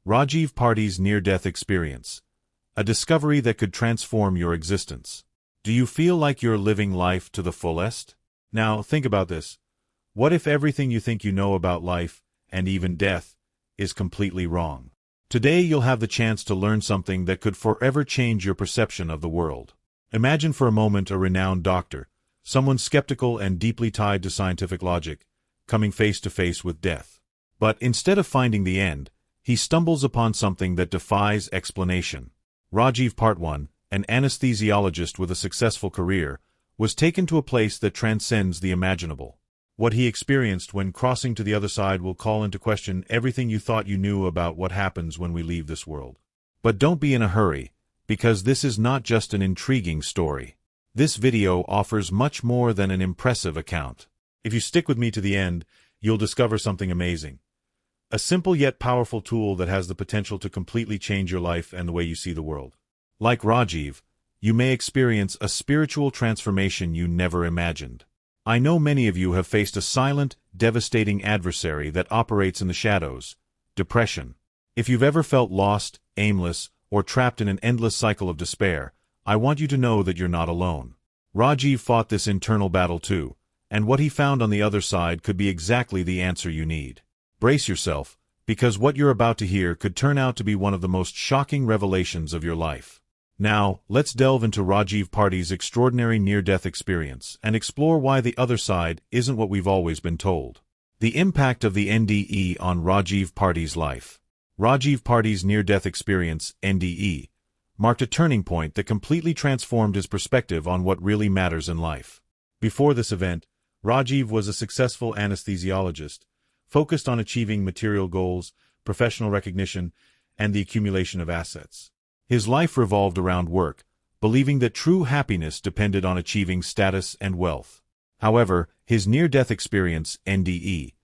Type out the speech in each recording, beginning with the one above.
Rajeev Parti's near-death experience. A discovery that could transform your existence. Do you feel like you're living life to the fullest? Now, think about this. What if everything you think you know about life, and even death, is completely wrong? Today you'll have the chance to learn something that could forever change your perception of the world. Imagine for a moment a renowned doctor, someone skeptical and deeply tied to scientific logic, coming face to face with death. But instead of finding the end, he stumbles upon something that defies explanation. Rajeev Parti, an anesthesiologist with a successful career, was taken to a place that transcends the imaginable. What he experienced when crossing to the other side will call into question everything you thought you knew about what happens when we leave this world. But don't be in a hurry, because this is not just an intriguing story. This video offers much more than an impressive account. If you stick with me to the end, you'll discover something amazing. A simple yet powerful tool that has the potential to completely change your life and the way you see the world. Like Rajeev, you may experience a spiritual transformation you never imagined. I know many of you have faced a silent, devastating adversary that operates in the shadows: depression. If you've ever felt lost, aimless, or trapped in an endless cycle of despair, I want you to know that you're not alone. Rajeev fought this internal battle too, and what he found on the other side could be exactly the answer you need. Brace yourself, because what you're about to hear could turn out to be one of the most shocking revelations of your life. Now, let's delve into Rajeev Parti's extraordinary near-death experience and explore why the other side isn't what we've always been told. The impact of the NDE on Rajeev Parti's life. Rajeev Parti's near-death experience, NDE, marked a turning point that completely transformed his perspective on what really matters in life. Before this event, Rajeev was a successful anesthesiologist, focused on achieving material goals, professional recognition, and the accumulation of assets. His life revolved around work, believing that true happiness depended on achieving status and wealth. However, his near-death experience, NDE,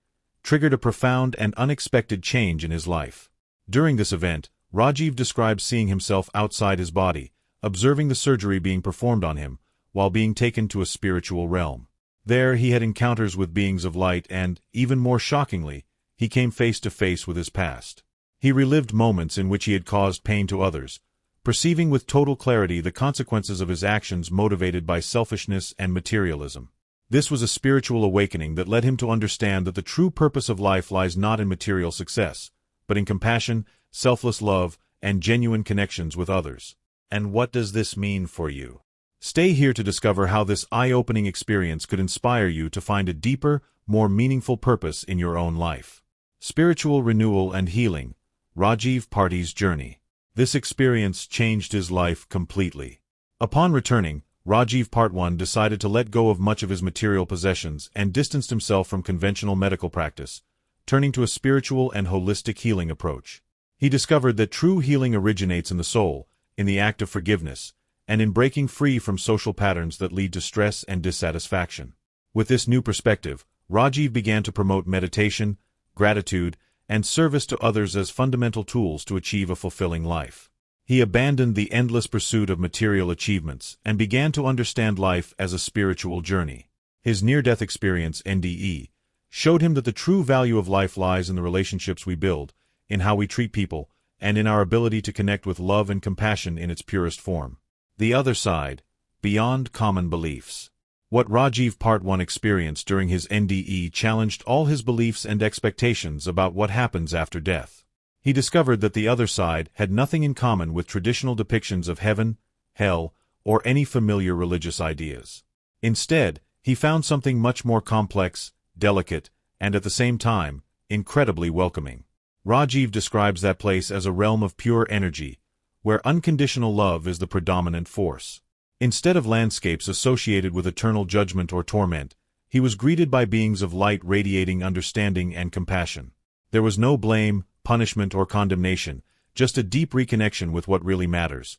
triggered a profound and unexpected change in his life. During this event, Rajeev describes seeing himself outside his body, observing the surgery being performed on him, while being taken to a spiritual realm. There he had encounters with beings of light and, even more shockingly, he came face to face with his past. He relived moments in which he had caused pain to others, perceiving with total clarity the consequences of his actions motivated by selfishness and materialism. This was a spiritual awakening that led him to understand that the true purpose of life lies not in material success, but in compassion, selfless love, and genuine connections with others. And what does this mean for you? Stay here to discover how this eye-opening experience could inspire you to find a deeper, more meaningful purpose in your own life. Spiritual renewal and healing. Rajeev Parti's journey. This experience changed his life completely. Upon returning, Rajeev Parti decided to let go of much of his material possessions and distanced himself from conventional medical practice, turning to a spiritual and holistic healing approach. He discovered that true healing originates in the soul, in the act of forgiveness, and in breaking free from social patterns that lead to stress and dissatisfaction. With this new perspective, Rajeev began to promote meditation, gratitude, and service to others as fundamental tools to achieve a fulfilling life. He abandoned the endless pursuit of material achievements and began to understand life as a spiritual journey. His near-death experience, NDE, showed him that the true value of life lies in the relationships we build, in how we treat people, and in our ability to connect with love and compassion in its purest form. The other side, beyond common beliefs. What Rajeev Parti experienced during his NDE challenged all his beliefs and expectations about what happens after death. He discovered that the other side had nothing in common with traditional depictions of heaven, hell, or any familiar religious ideas. Instead, he found something much more complex, delicate, and at the same time, incredibly welcoming. Rajeev describes that place as a realm of pure energy, where unconditional love is the predominant force. Instead of landscapes associated with eternal judgment or torment, he was greeted by beings of light radiating understanding and compassion. There was no blame, punishment, or condemnation, just a deep reconnection with what really matters: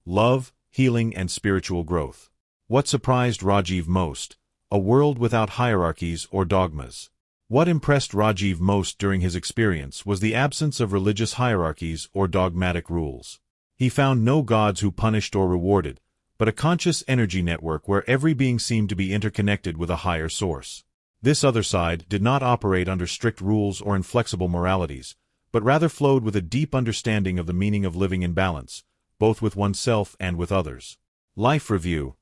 love, healing, and spiritual growth. What surprised Rajeev most? A world without hierarchies or dogmas. What impressed Rajeev most during his experience was the absence of religious hierarchies or dogmatic rules. He found no gods who punished or rewarded, but a conscious energy network where every being seemed to be interconnected with a higher source. This other side did not operate under strict rules or inflexible moralities, but rather flowed with a deep understanding of the meaning of living in balance, both with oneself and with others. Life review,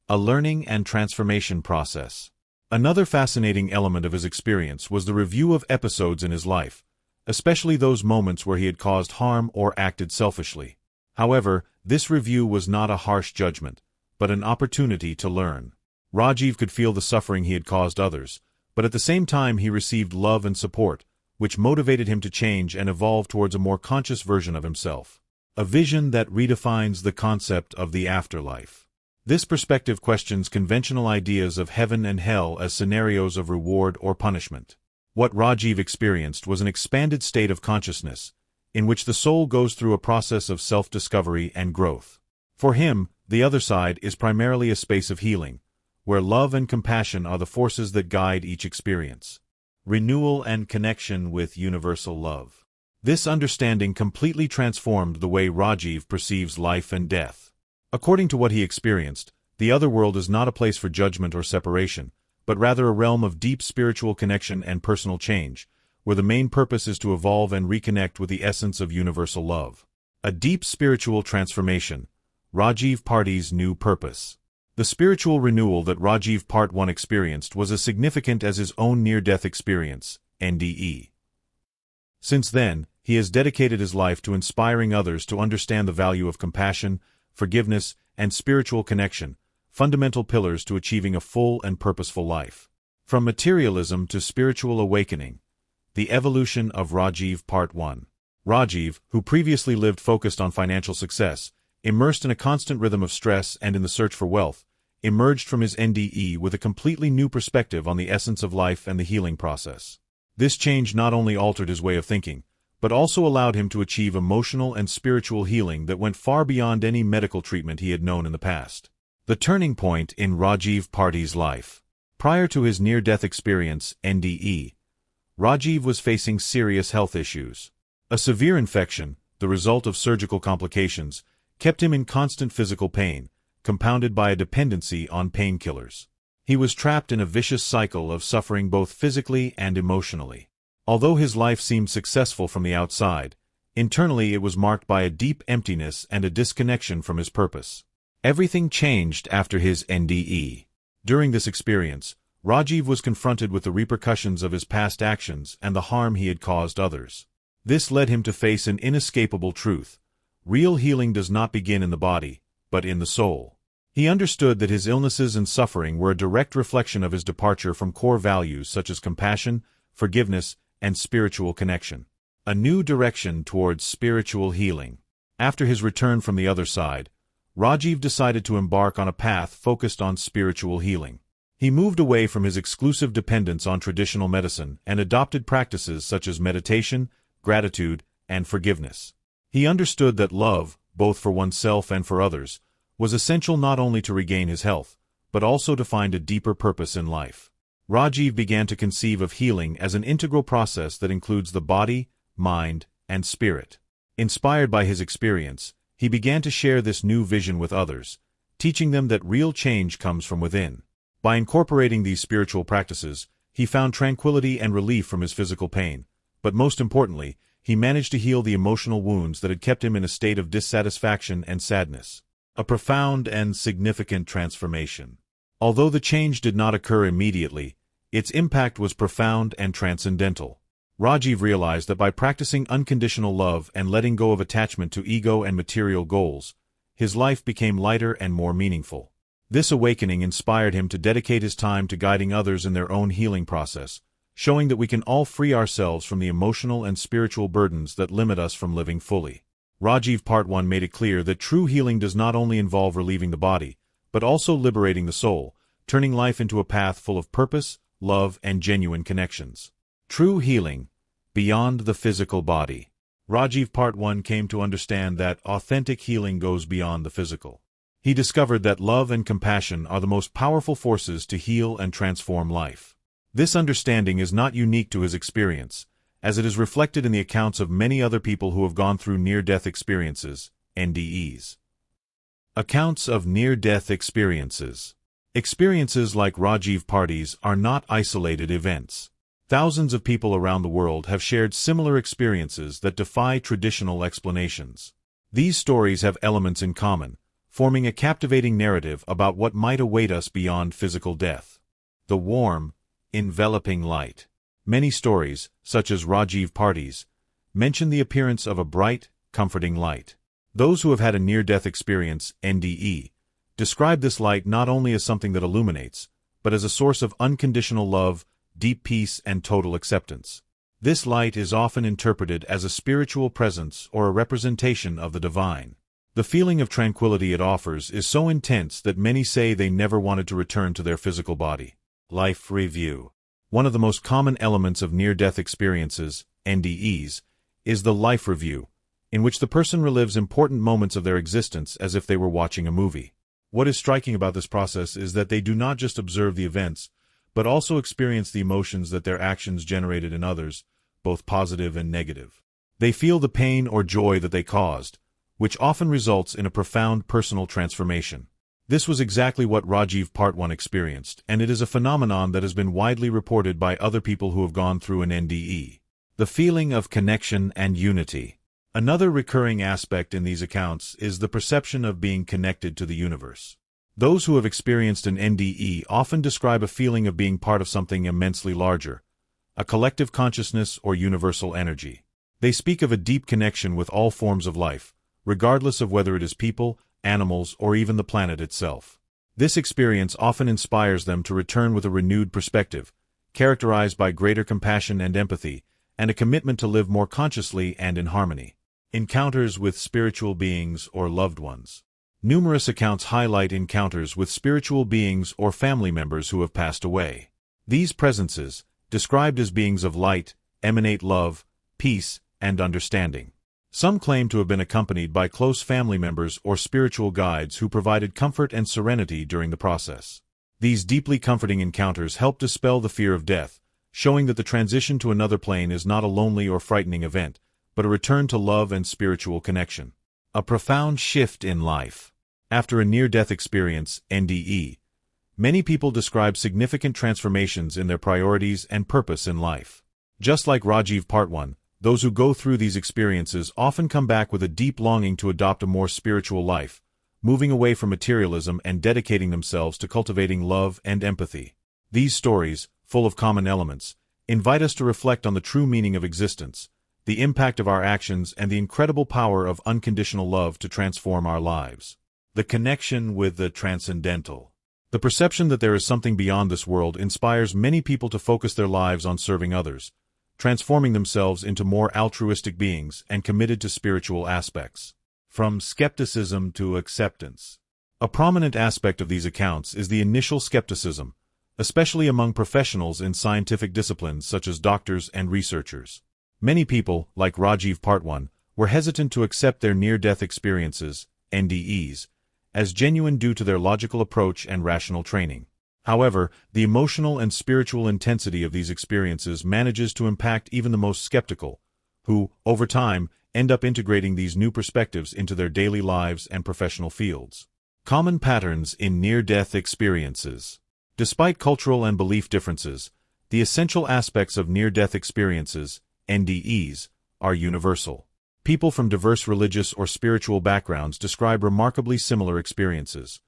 a learning and transformation process. Another fascinating element of his experience was the review of episodes in his life, especially those moments where he had caused harm or acted selfishly. However, this review was not a harsh judgment, but an opportunity to learn. Rajeev could feel the suffering he had caused others, but at the same time he received love and support, which motivated him to change and evolve towards a more conscious version of himself. A vision that redefines the concept of the afterlife. This perspective questions conventional ideas of heaven and hell as scenarios of reward or punishment. What Rajeev experienced was an expanded state of consciousness, in which the soul goes through a process of self-discovery and growth. For him, the other side is primarily a space of healing, where love and compassion are the forces that guide each experience. Renewal and connection with universal love. This understanding completely transformed the way Rajeev perceives life and death. According to what he experienced, the other world is not a place for judgment or separation, but rather a realm of deep spiritual connection and personal change, where the main purpose is to evolve and reconnect with the essence of universal love. A deep spiritual transformation. Rajeev Parti's new purpose. The spiritual renewal that Rajeev Part 1 experienced was as significant as his own near-death experience, NDE. Since then, he has dedicated his life to inspiring others to understand the value of compassion, forgiveness, and spiritual connection, fundamental pillars to achieving a full and purposeful life. From materialism to spiritual awakening. The evolution of Rajeev Part 1. Rajeev, who previously lived focused on financial success, immersed in a constant rhythm of stress and in the search for wealth, emerged from his NDE with a completely new perspective on the essence of life and the healing process. This change not only altered his way of thinking, but also allowed him to achieve emotional and spiritual healing that went far beyond any medical treatment he had known in the past. The turning point in Rajeev Parti's life. Prior to his near-death experience, NDE, Rajeev was facing serious health issues. A severe infection, the result of surgical complications, kept him in constant physical pain, compounded by a dependency on painkillers. He was trapped in a vicious cycle of suffering both physically and emotionally. Although his life seemed successful from the outside, internally it was marked by a deep emptiness and a disconnection from his purpose. Everything changed after his NDE. During this experience, Rajeev was confronted with the repercussions of his past actions and the harm he had caused others. This led him to face an inescapable truth. Real healing does not begin in the body, but in the soul. He understood that his illnesses and suffering were a direct reflection of his departure from core values such as compassion, forgiveness, and spiritual connection. A new direction towards spiritual healing. After his return from the other side, Rajeev decided to embark on a path focused on spiritual healing. He moved away from his exclusive dependence on traditional medicine and adopted practices such as meditation, gratitude, and forgiveness. He understood that love, both for oneself and for others, was essential not only to regain his health, but also to find a deeper purpose in life. Rajeev began to conceive of healing as an integral process that includes the body, mind, and spirit. Inspired by his experience, he began to share this new vision with others, teaching them that real change comes from within. By incorporating these spiritual practices, he found tranquility and relief from his physical pain, but most importantly, he managed to heal the emotional wounds that had kept him in a state of dissatisfaction and sadness. A profound and significant transformation. Although the change did not occur immediately, its impact was profound and transcendental. Rajeev realized that by practicing unconditional love and letting go of attachment to ego and material goals, his life became lighter and more meaningful. This awakening inspired him to dedicate his time to guiding others in their own healing process, showing that we can all free ourselves from the emotional and spiritual burdens that limit us from living fully. Rajeev Part 1 made it clear that true healing does not only involve relieving the body, but also liberating the soul, turning life into a path full of purpose, love, and genuine connections. True healing, beyond the physical body. Rajeev Part 1 came to understand that authentic healing goes beyond the physical. He discovered that love and compassion are the most powerful forces to heal and transform life. This understanding is not unique to his experience, as it is reflected in the accounts of many other people who have gone through near-death experiences, NDEs. Accounts of near-death experiences. Experiences like Rajeev Parti's are not isolated events. Thousands of people around the world have shared similar experiences that defy traditional explanations. These stories have elements in common, forming a captivating narrative about what might await us beyond physical death. The warm, enveloping light. Many stories, such as Rajeev Parti's, mention the appearance of a bright, comforting light. Those who have had a near-death experience, NDE, describe this light not only as something that illuminates, but as a source of unconditional love, deep peace, and total acceptance. This light is often interpreted as a spiritual presence or a representation of the divine. The feeling of tranquility it offers is so intense that many say they never wanted to return to their physical body. Life Review. One of the most common elements of near-death experiences, NDEs, is the life review, in which the person relives important moments of their existence as if they were watching a movie. What is striking about this process is that they do not just observe the events, but also experience the emotions that their actions generated in others, both positive and negative. They feel the pain or joy that they caused, which often results in a profound personal transformation. This was exactly what Rajeev Parti experienced, and it is a phenomenon that has been widely reported by other people who have gone through an NDE. The feeling of connection and unity. Another recurring aspect in these accounts is the perception of being connected to the universe. Those who have experienced an NDE often describe a feeling of being part of something immensely larger, a collective consciousness or universal energy. They speak of a deep connection with all forms of life, regardless of whether it is people, animals, or even the planet itself. This experience often inspires them to return with a renewed perspective, characterized by greater compassion and empathy, and a commitment to live more consciously and in harmony. Encounters with spiritual beings or loved ones. Numerous accounts highlight encounters with spiritual beings or family members who have passed away. These presences, described as beings of light, emanate love, peace, and understanding. Some claim to have been accompanied by close family members or spiritual guides who provided comfort and serenity during the process. These deeply comforting encounters help dispel the fear of death, showing that the transition to another plane is not a lonely or frightening event, but a return to love and spiritual connection. A profound shift in life. After a near-death experience, NDE, many people describe significant transformations in their priorities and purpose in life. Just like Rajeev Parti, those who go through these experiences often come back with a deep longing to adopt a more spiritual life, moving away from materialism and dedicating themselves to cultivating love and empathy. These stories, full of common elements, invite us to reflect on the true meaning of existence, the impact of our actions, and the incredible power of unconditional love to transform our lives. The connection with the transcendental. The perception that there is something beyond this world inspires many people to focus their lives on serving others, transforming themselves into more altruistic beings and committed to spiritual aspects. From skepticism to acceptance. A prominent aspect of these accounts is the initial skepticism, especially among professionals in scientific disciplines such as doctors and researchers. Many people, like Rajeev Parti, were hesitant to accept their near-death experiences, NDEs, as genuine due to their logical approach and rational training. However, the emotional and spiritual intensity of these experiences manages to impact even the most skeptical, who, over time, end up integrating these new perspectives into their daily lives and professional fields. Common patterns in near-death experiences. Despite cultural and belief differences, the essential aspects of near-death experiences, NDEs, are universal. People from diverse religious or spiritual backgrounds describe remarkably similar experiences.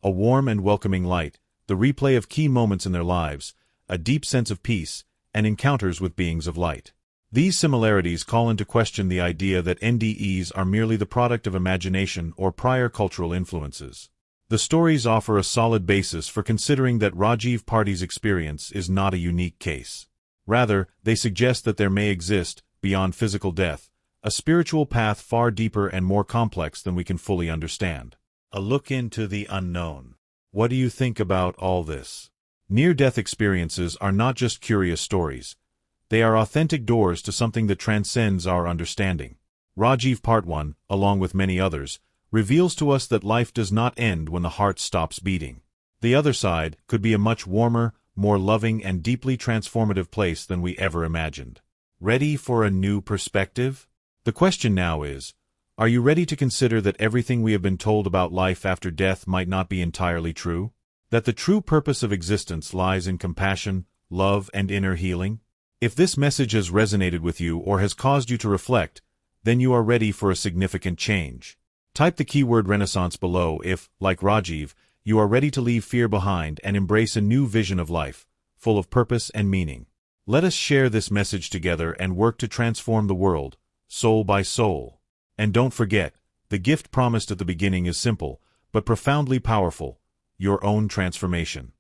A warm and welcoming light, the replay of key moments in their lives, a deep sense of peace, and encounters with beings of light. These similarities call into question the idea that NDEs are merely the product of imagination or prior cultural influences. The stories offer a solid basis for considering that Rajeev Parti's experience is not a unique case. Rather, they suggest that there may exist, beyond physical death, a spiritual path far deeper and more complex than we can fully understand. A look into the unknown. What do you think about all this? Near-death experiences are not just curious stories. They are authentic doors to something that transcends our understanding. Rajeev Parti, along with many others, reveals to us that life does not end when the heart stops beating. The other side could be a much warmer, more loving, and deeply transformative place than we ever imagined. Ready for a new perspective? The question now is, are you ready to consider that everything we have been told about life after death might not be entirely true? That the true purpose of existence lies in compassion, love, and inner healing? If this message has resonated with you or has caused you to reflect, then you are ready for a significant change. Type the keyword Renaissance below if, like Rajeev, you are ready to leave fear behind and embrace a new vision of life, full of purpose and meaning. Let us share this message together and work to transform the world, soul by soul. And don't forget, the gift promised at the beginning is simple, but profoundly powerful: your own transformation.